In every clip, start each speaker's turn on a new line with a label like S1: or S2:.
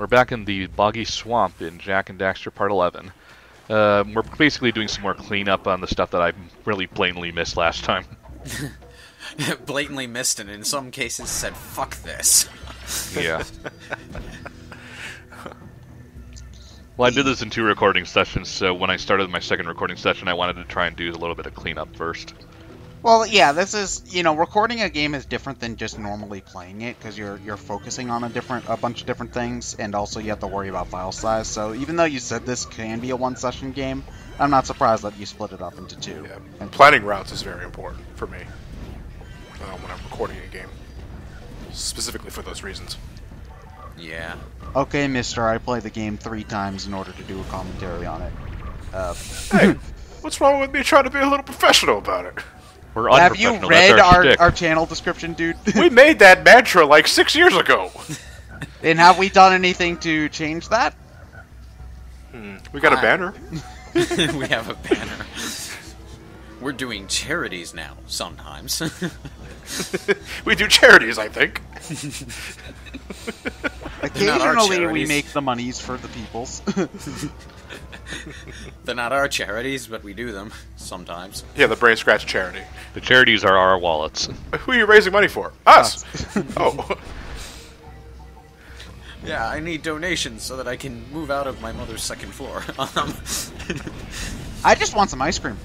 S1: We're back in the boggy swamp in Jak and Daxter Part 11. We're basically doing some more cleanup on the stuff that I really blatantly missed last time.
S2: Blatantly missed, and in some cases said, fuck this.
S1: Yeah. Well, I did this in 2 recording sessions, so when I started my second recording session, I wanted to try and do a little bit of cleanup first.
S3: Well, yeah, this is, recording a game is different than just normally playing it, because you're focusing on a bunch of different things, and also you have to worry about file size. So even though you said this can be a one-session game, I'm not surprised that you split it up into 2.
S4: Yeah. And planning routes is very important for me when I'm recording a game, specifically for those reasons.
S2: Yeah.
S3: Okay, mister, I played the game 3 times in order to do a commentary on it.
S4: Hey, what's wrong with me trying to be a little professional about it?
S1: We're
S3: Have you
S1: unprofessional,
S3: read
S1: that's
S3: our channel description, dude?
S4: We made that mantra like 6 years ago.
S3: And have we done anything to change that?
S4: We got a banner.
S2: We have a banner. We're doing charities now, sometimes.
S4: We do charities, I think.
S3: Occasionally we make the monies for the peoples.
S2: They're not our charities, but we do them sometimes.
S4: Yeah, the BrainScratch charity.
S1: The charities are our wallets.
S4: Who are you raising money for? Us! Oh.
S2: Yeah, I need donations so that I can move out of my mother's second floor.
S3: I just want some ice cream.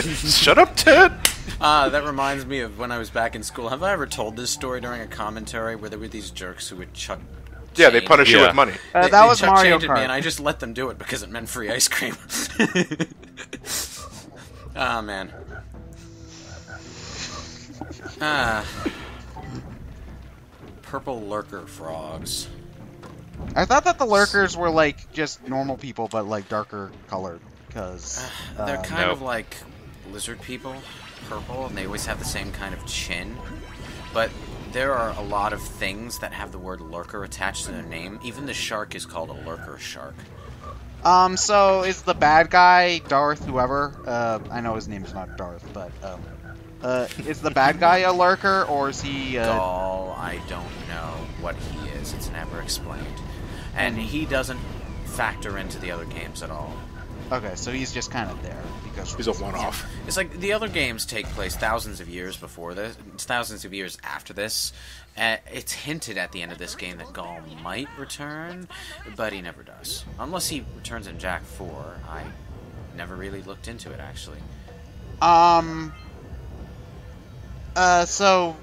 S4: Shut up, Ted!
S2: That reminds me of when I was back in school. Have I ever told this story during a commentary where there were these jerks who would chuck
S4: Yeah, they punish you
S1: Yeah.
S4: with money.
S3: That
S2: they
S3: was
S2: chuck
S3: Mario
S2: change at me,
S3: Kart.
S2: and I just let them do it because it meant free ice cream. Ah, man. Purple lurker frogs.
S3: I thought that the lurkers were like just normal people, but like darker colored, because
S2: They're kind
S1: no.
S2: of like lizard people, purple, and they always have the same kind of chin. But there are a lot of things that have the word lurker attached to their name. Even the shark is called a lurker shark.
S3: So is the bad guy Darth, whoever? I know his name is not Darth, but is the bad guy a lurker, or is he?
S2: Gaul, I don't know what he is. It's never explained, and he doesn't factor into the other games at all.
S3: Okay, so he's just kind of there because
S4: He's a one-off.
S2: It's like the other games take place thousands of years before this, thousands of years after this. It's hinted at the end of this game that Gaul might return, but he never does. Unless he returns in Jak 4. I never really looked into it, actually.
S3: So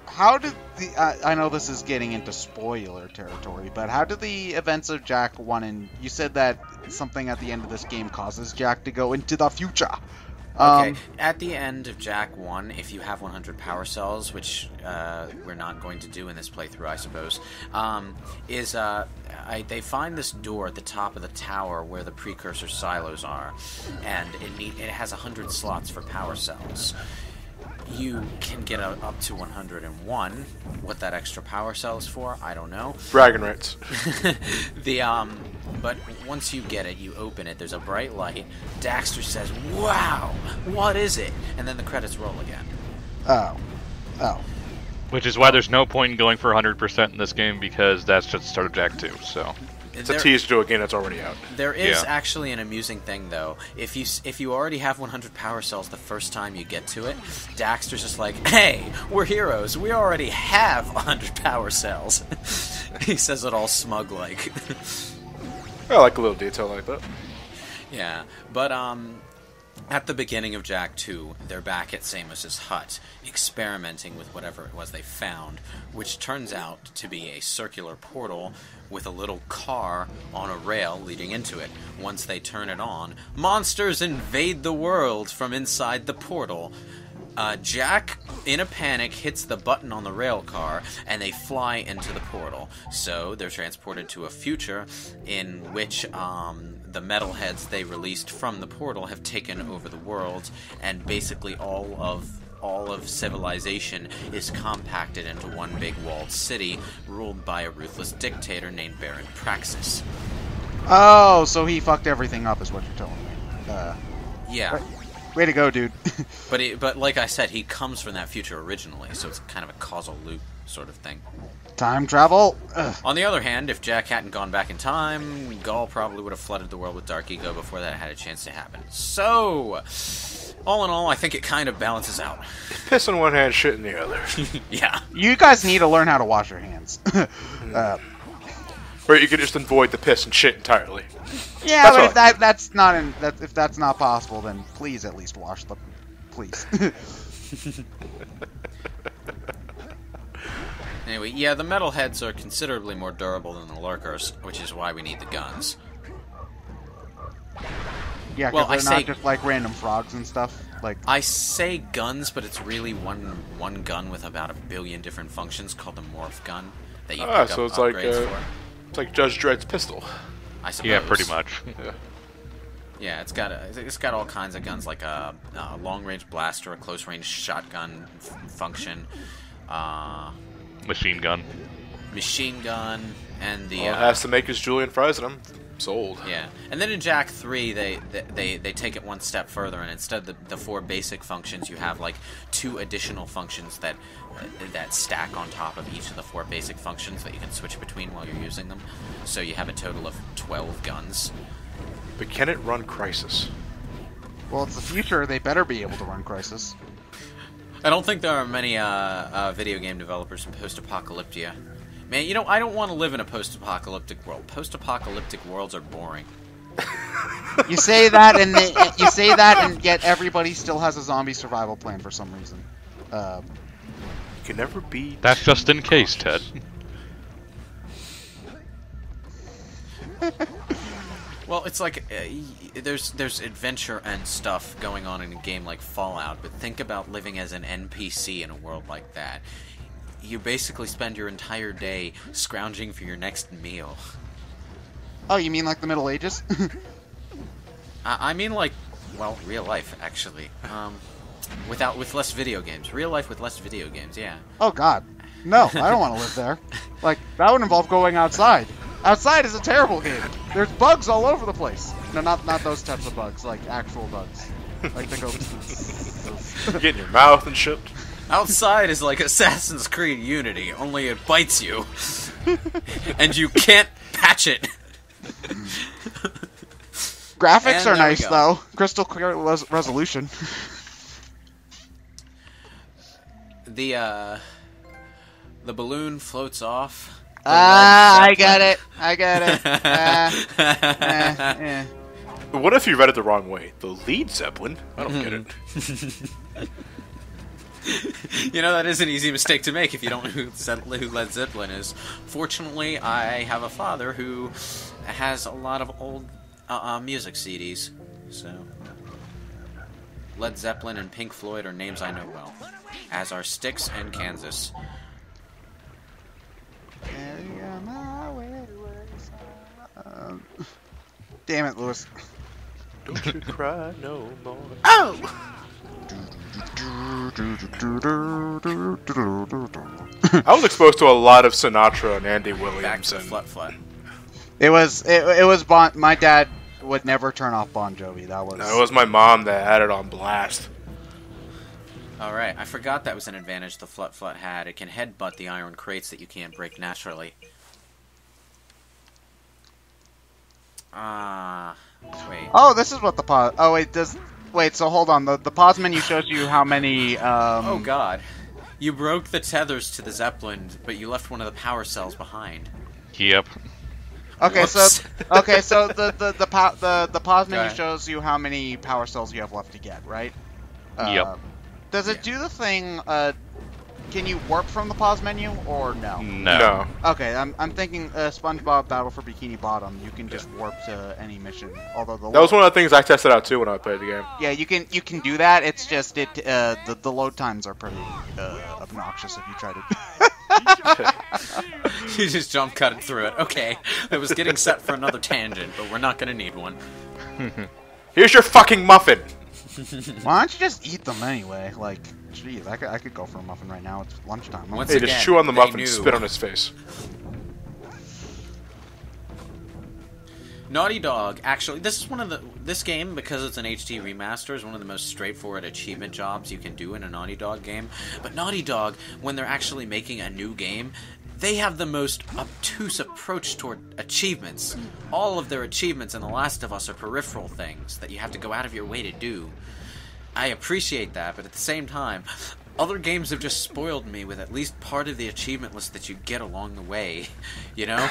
S3: how did the? I know this is getting into spoiler territory, but how did the events of Jak 1 and you said that something at the end of this game causes Jak to go into the future?
S2: Okay, at the end of Jak 1, if you have 100 power cells, which we're not going to do in this playthrough, I suppose, they find this door at the top of the tower where the precursor silos are, and it has 100 slots for power cells. You can get up to 101. What that extra power cell is for, I don't know.
S4: Bragging rights.
S2: But once you get it, you open it, there's a bright light. Daxter says, "Wow, what is it?" And then the credits roll again.
S3: Oh.
S1: Which is why there's no point in going for 100% in this game, because that's just the start of Jak 2, so...
S4: It's a tease to a game that's already out.
S2: There is actually an amusing thing, though. If you already have 100 power cells the first time you get to it, Daxter's just like, "Hey, we're heroes. We already have 100 power cells." He says it all smug-like.
S4: I like a little detail like that.
S2: Yeah, but at the beginning of Jak 2, they're back at Samus's hut, experimenting with whatever it was they found, which turns out to be a circular portal with a little car on a rail leading into it. Once they turn it on, monsters invade the world from inside the portal. Jak, in a panic, hits the button on the rail car, and they fly into the portal. So they're transported to a future in which the metalheads they released from the portal have taken over the world, and basically all of civilization is compacted into one big walled city ruled by a ruthless dictator named Baron Praxis.
S3: Oh, so he fucked everything up, is what you're telling me.
S2: Yeah.
S3: Way to go, dude.
S2: But like I said, he comes from that future originally, so it's kind of a causal loop. sort of thing.
S3: Time travel. Ugh.
S2: On the other hand, if Jak hadn't gone back in time, Gaul probably would have flooded the world with Dark Ego before that had a chance to happen. So, all in all, I think it kind of balances out.
S4: Piss in one hand, shit in the other.
S2: Yeah.
S3: You guys need to learn how to wash your hands.
S4: Or you could just avoid the piss and shit entirely.
S3: Yeah,
S4: That's
S3: but if that's not possible, then please at least wash them. Please.
S2: Anyway, yeah, the metalheads are considerably more durable than the lurkers, which is why we need the guns.
S3: Yeah, because
S2: Well,
S3: they're
S2: I
S3: not
S2: say-
S3: just like random frogs and stuff. Like,
S2: I say guns, but it's really one gun with about 1 billion different functions called the morph gun that you pick
S4: so
S2: up
S4: it's like
S2: upgrades for.
S4: it's like Judge Dredd's pistol.
S2: I suppose.
S1: Yeah, pretty much.
S4: Yeah.
S2: Yeah, it's got all kinds of guns like a long-range blaster, a close-range shotgun function,
S1: Machine gun.
S2: machine gun, and the
S4: All it has to make is Julian fries in them. Sold.
S2: yeah. And then in Jak 3, they take it one step further, and instead of the 4 basic functions, you have like 2 additional functions that stack on top of each of the 4 basic functions that you can switch between while you're using them. So you have a total of 12 guns.
S4: But can it run Crisis?
S3: well, it's the future. They better be able to run Crisis.
S2: I don't think there are many video game developers in post-apocalyptia. Man, you know, I don't want to live in a post-apocalyptic world. Post-apocalyptic worlds are boring.
S3: You say that, and yet everybody still has a zombie survival plan for some reason.
S4: You can never be.
S1: That's just in case, Ted.
S2: Well, it's like there's adventure and stuff going on in a game like Fallout, but think about living as an NPC in a world like that. You basically spend your entire day scrounging for your next meal.
S3: Oh, you mean like the Middle Ages?
S2: I mean, like, well, real life actually. With less video games. Real life with less video games. Yeah.
S3: Oh God, no! I don't want to live there. Like, that would involve going outside. Outside is a terrible game. There's bugs all over the place. No, not those types of bugs. Like actual bugs. Like the ghosts.
S4: You get in your mouth and shit.
S2: Outside is like Assassin's Creed Unity, only it bites you. And you can't patch it.
S3: Graphics
S2: And
S3: are
S2: there we
S3: nice
S2: go.
S3: though. Crystal clear resolution.
S2: The balloon floats off.
S3: I get it. I get it. Eh.
S4: But what if you read it the wrong way? The lead Zeppelin? I don't get it.
S2: You know, that is an easy mistake to make if you don't know who Led Zeppelin is. Fortunately, I have a father who has a lot of old music CDs. So, Led Zeppelin and Pink Floyd are names I know well, as are Styx and Kansas.
S3: Damn it, Lewis.
S4: Don't you cry no more.
S3: Oh!
S4: I was exposed to a lot of Sinatra and Andy
S2: Back
S4: Williams.
S2: to
S4: And
S2: Flut Flut.
S3: It was my dad would never turn off Bon Jovi. That was.
S4: it was my mom that had it on blast.
S2: Alright, I forgot that was an advantage the Flut Flut had. It can headbutt the iron crates that you can't break naturally. Wait.
S3: Oh, this is what the pause. Oh wait, wait. So hold on. The pause menu shows you how many.
S2: Oh god. You broke the tethers to the Zeppelin, but you left one of the power cells behind.
S1: Yep.
S3: Okay,
S2: Whoops.
S3: so the pause menu
S2: ahead.
S3: shows you how many power cells you have left to get, right?
S1: Yep.
S3: Does it do the thing? Can you warp from the pause menu or no?
S1: No.
S3: Okay, I'm thinking SpongeBob Battle for Bikini Bottom. You can just warp to any mission. Although
S4: That was one of the things I tested out too when I played the game.
S3: Yeah, you can do that. It's just the load times are pretty obnoxious if you try to.
S2: You just jump cut it through it. Okay, it was getting set for another tangent, but we're not gonna need one.
S4: Here's your fucking muffin.
S3: Why don't you just eat them anyway? Like, jeez, I could go for a muffin right now. It's lunchtime.
S2: Once
S4: Hey,
S2: again,
S4: just chew on the
S2: they
S4: muffin
S2: knew.
S4: and spit on his face.
S2: Naughty Dog, actually, this is one of the this game, because it's an HD remaster, is one of the most straightforward achievement jobs you can do in a Naughty Dog game. But Naughty Dog, when they're actually making a new game, they have the most obtuse approach toward achievements. All of their achievements in The Last of Us are peripheral things that you have to go out of your way to do. I appreciate that, but at the same time, other games have just spoiled me with at least part of the achievement list that you get along the way, you know?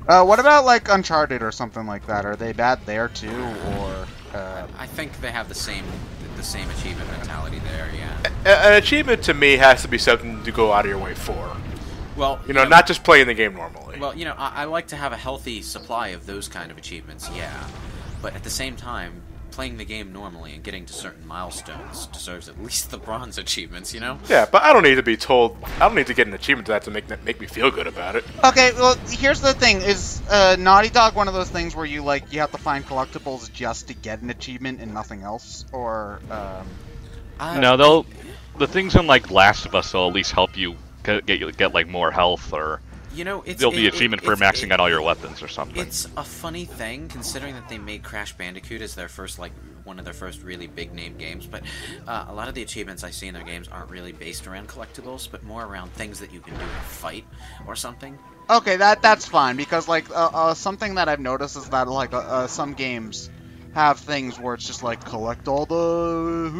S3: What about, like, Uncharted or something like that? Are they bad there, too, or...
S2: I think they have the same achievement mentality there, yeah.
S4: An achievement, to me, has to be something to go out of your way for.
S2: Well,
S4: you know, not just playing the game normally.
S2: Well, you know, I like to have a healthy supply of those kind of achievements, yeah. But at the same time, playing the game normally and getting to certain milestones deserves at least the bronze achievements, you know?
S4: Yeah, but I don't need to be told... I don't need to get an achievement to that to make me feel good about it.
S3: Okay, well, here's the thing. Is Naughty Dog one of those things where you have to find collectibles just to get an achievement and nothing else? Or,
S1: No, the things in, like, Last of Us will at least help you get like, more health, or...
S2: You know,
S1: there'll be achievement for maxing out all your weapons or something.
S2: It's a funny thing, considering that they made Crash Bandicoot as their first, like, one of their first really big name games. But a lot of the achievements I see in their games aren't really based around collectibles, but more around things that you can do in a fight or something.
S3: Okay, that's fine, because, like, something that I've noticed is that, like, some games have things where it's just like, collect all the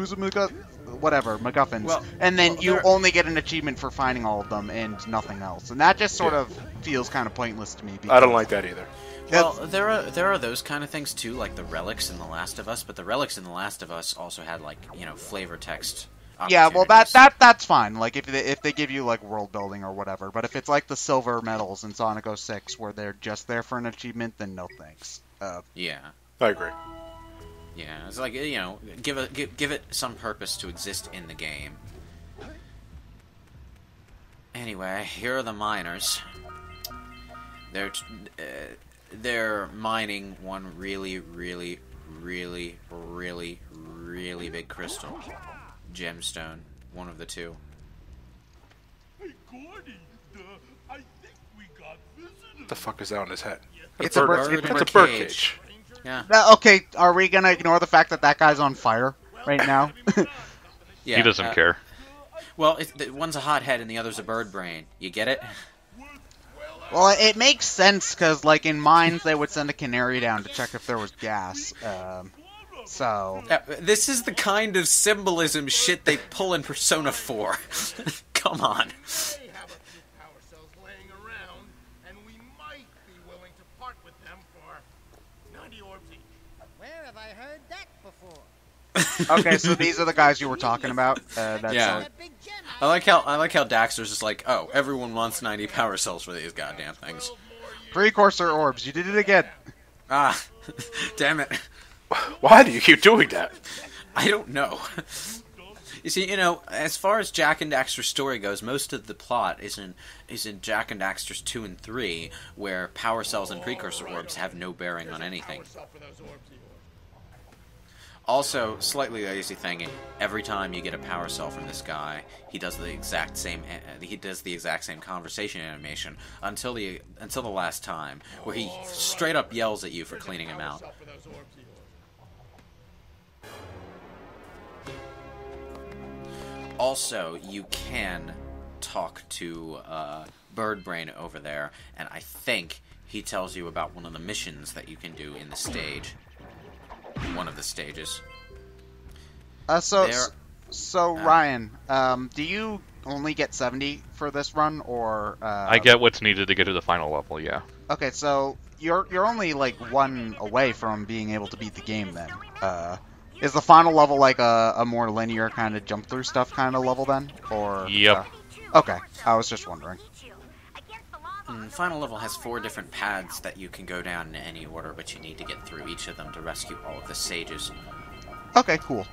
S3: MacGuffins,
S2: well,
S3: and then you only get an achievement for finding all of them and nothing else, and that just sort of feels kind of pointless to me.
S4: I don't like that either.
S2: Well, there are those kind of things too, like the relics in The Last of Us, but the relics in The Last of Us also had, like, you know, flavor text.
S3: Yeah, well, that's fine. Like, if they give you, like, world building or whatever, but if it's like the silver medals in Sonic 06 where they're just there for an achievement, then no thanks.
S2: Yeah,
S4: I agree.
S2: Yeah, it's like, you know, give it some purpose to exist in the game. Anyway, here are the miners. They're mining one really, really, really, really, really big crystal. Gemstone, one of the two.
S5: Hey, Gordy, I think we got visitors.
S4: What the fuck is that on his head?
S3: It's a bird.
S4: That's a bird cage.
S2: Yeah.
S3: Okay, are we gonna ignore the fact that guy's on fire right now?
S2: Yeah,
S1: he doesn't care.
S2: Well, one's a hothead and the other's a Birdbrain. You get it?
S3: Well, it makes sense, because, like, in mines, they would send a canary down to check if there was gas. So...
S2: This is the kind of symbolism shit they pull in Persona 4. Come on.
S5: They have a few power cells laying around, and we might be willing to part with them for 90 orbs each.
S6: Where have I heard that before?
S3: Okay, so these are the guys you were talking about?
S2: Yeah. I like how Daxter's just like, oh, everyone wants 90 power cells for these goddamn things.
S3: Precursor orbs, you did it again.
S2: Ah, damn it.
S4: Why do you keep doing that?
S2: I don't know. You see, you know, as far as Jak and Daxter's story goes, most of the plot is in Jak and Daxter's 2 and 3, where power cells and precursor orbs have no bearing on anything. Also, slightly lazy thing, every time you get a power cell from this guy, he does the exact same conversation animation until the last time, where he straight up yells at you for cleaning him out. Also, you can talk to Birdbrain over there, and I think he tells you about one of the missions that you can do in the stage. One of the stages.
S3: So Ryan, do you only get 70 for this run, or?
S1: I get what's needed to get to the final level. Yeah.
S3: Okay, so you're only like one away from being able to beat the game then. Is the final level like a more linear kind of jump through stuff kind of level then, or?
S1: Yep.
S3: Okay, I was just wondering.
S2: Final level has 4 different paths that you can go down in any order, but you need to get through each of them to rescue all of the sages.
S3: Okay, cool.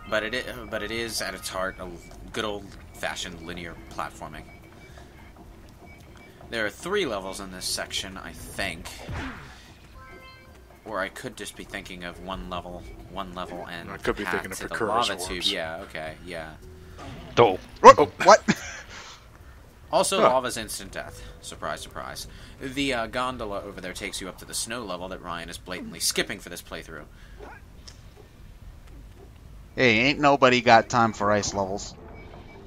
S2: But it is at its heart a good old-fashioned linear platforming. There are 3 levels in this section, I think. Or I could just be thinking of one level, and
S4: I could be thinking of
S2: the
S4: precursor
S2: lava tube.
S4: orbs.
S2: Yeah, okay, yeah.
S1: Oh.
S3: What?
S2: Also,
S4: Huh.
S2: lava's instant death. Surprise, surprise. The gondola over there takes you up to the snow level that Ryan is blatantly skipping for this playthrough.
S3: Hey, ain't nobody got time for ice levels.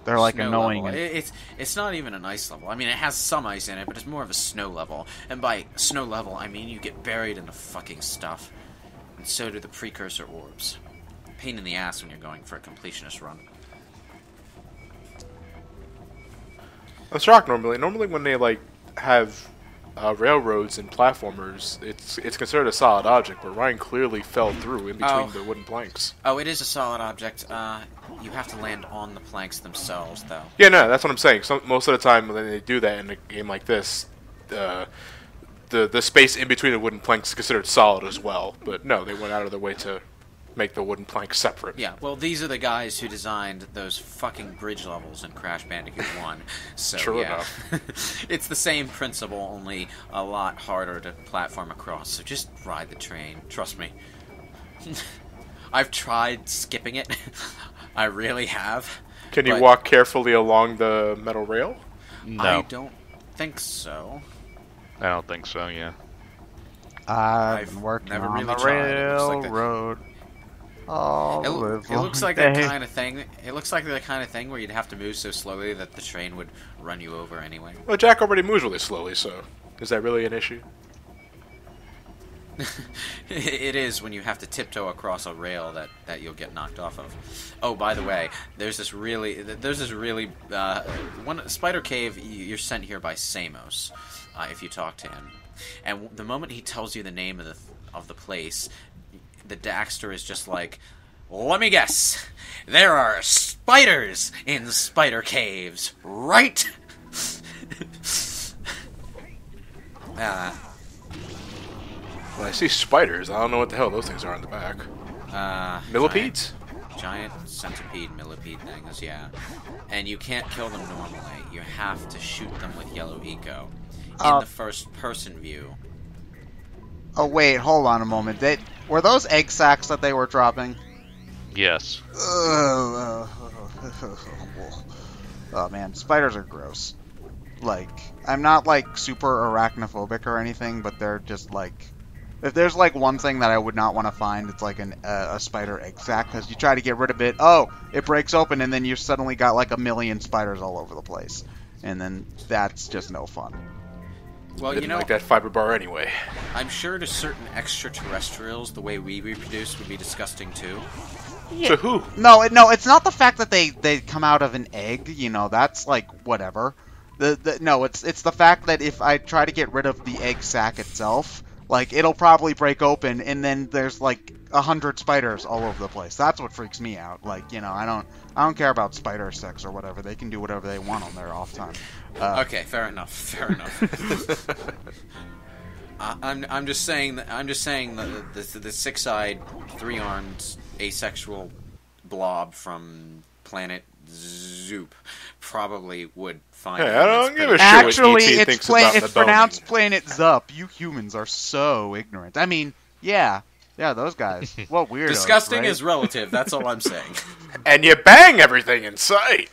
S3: They're like
S2: Snow
S3: annoying.
S2: level.
S3: And...
S2: It's not even an ice level. I mean, it has some ice in it, but it's more of a snow level. And by snow level, I mean you get buried in the fucking stuff. And so do the precursor orbs. Pain in the ass when you're going for a completionist run.
S4: I'm shocked normally. Normally when they like have railroads and platformers, it's considered a solid object, but Ryan clearly fell through in between the wooden planks.
S2: Oh, it is a solid object. You have to land on the planks themselves, though.
S4: Yeah, no, that's what I'm saying. Most of the time when they do that in a game like this, the space in between the wooden planks is considered solid as well. But no, they went out of their way to make the wooden planks separate.
S2: Yeah, well, these are the guys who designed those fucking bridge levels in Crash Bandicoot 1. So,
S4: True
S2: yeah.
S4: enough.
S2: It's the same principle, only a lot harder to platform across. So just ride the train. Trust me. I've tried skipping it. I really have.
S4: Can you
S2: but
S4: walk carefully along the metal rail?
S1: No,
S2: I don't think so.
S1: I don't think so. Yeah.
S3: I've
S2: I've
S3: been working
S2: never
S3: on
S2: really
S3: the
S2: tried. It looks like the-
S3: railroad.
S2: It looks like that kind of thing. It looks like the kind of thing where you'd have to move so slowly that the train would run you over anyway.
S4: Well, Jack already moves really slowly, so is that really an issue?
S2: It is when you have to tiptoe across a rail that you'll get knocked off of. Oh, by the way, there's this really one Spider Cave. You're sent here by Samos, if you talk to him, and the moment he tells you the name of the place, the Daxter is just like, let me guess, there are spiders in Spider Caves, right?
S4: When I see spiders, I don't know what the hell those things are on the back. Millipedes?
S2: Giant centipede millipede things, yeah. And you can't kill them normally. You have to shoot them with yellow eco. In the first person view.
S3: Oh wait, hold on a moment. Were those egg sacs that they were dropping?
S1: Yes.
S3: Oh man, spiders are gross. Like, I'm not like super arachnophobic or anything, but they're just like, if there's like one thing that I would not want to find, it's like a spider egg sac, because you try to get rid of it, it breaks open, and then you suddenly got like a million spiders all over the place, and then that's just no fun.
S2: Well,
S4: Didn't like that fiber bar anyway.
S2: I'm sure to certain extraterrestrials, the way we reproduce would be disgusting too.
S4: To who?
S3: No, it's not the fact that they come out of an egg. You know, that's like whatever. No, it's the fact that if I try to get rid of the egg sac itself, like it'll probably break open, and then there's like 100 spiders all over the place. That's what freaks me out. Like, you know, I don't care about spider sex or whatever. They can do whatever they want on their off time.
S2: Okay, fair enough. Fair enough. I'm just saying the six-eyed, three-armed, asexual blob from planet Zoop probably would find.
S4: Hey, I don't give a shit
S3: Actually,
S4: what E.T. thinks about
S3: it's
S4: the
S3: pronounced
S4: bone.
S3: Planet Zup. You humans are so ignorant. I mean, yeah, those guys. What weirdos.
S2: Disgusting
S3: right?
S2: is relative. That's all I'm saying.
S4: And you bang everything in sight.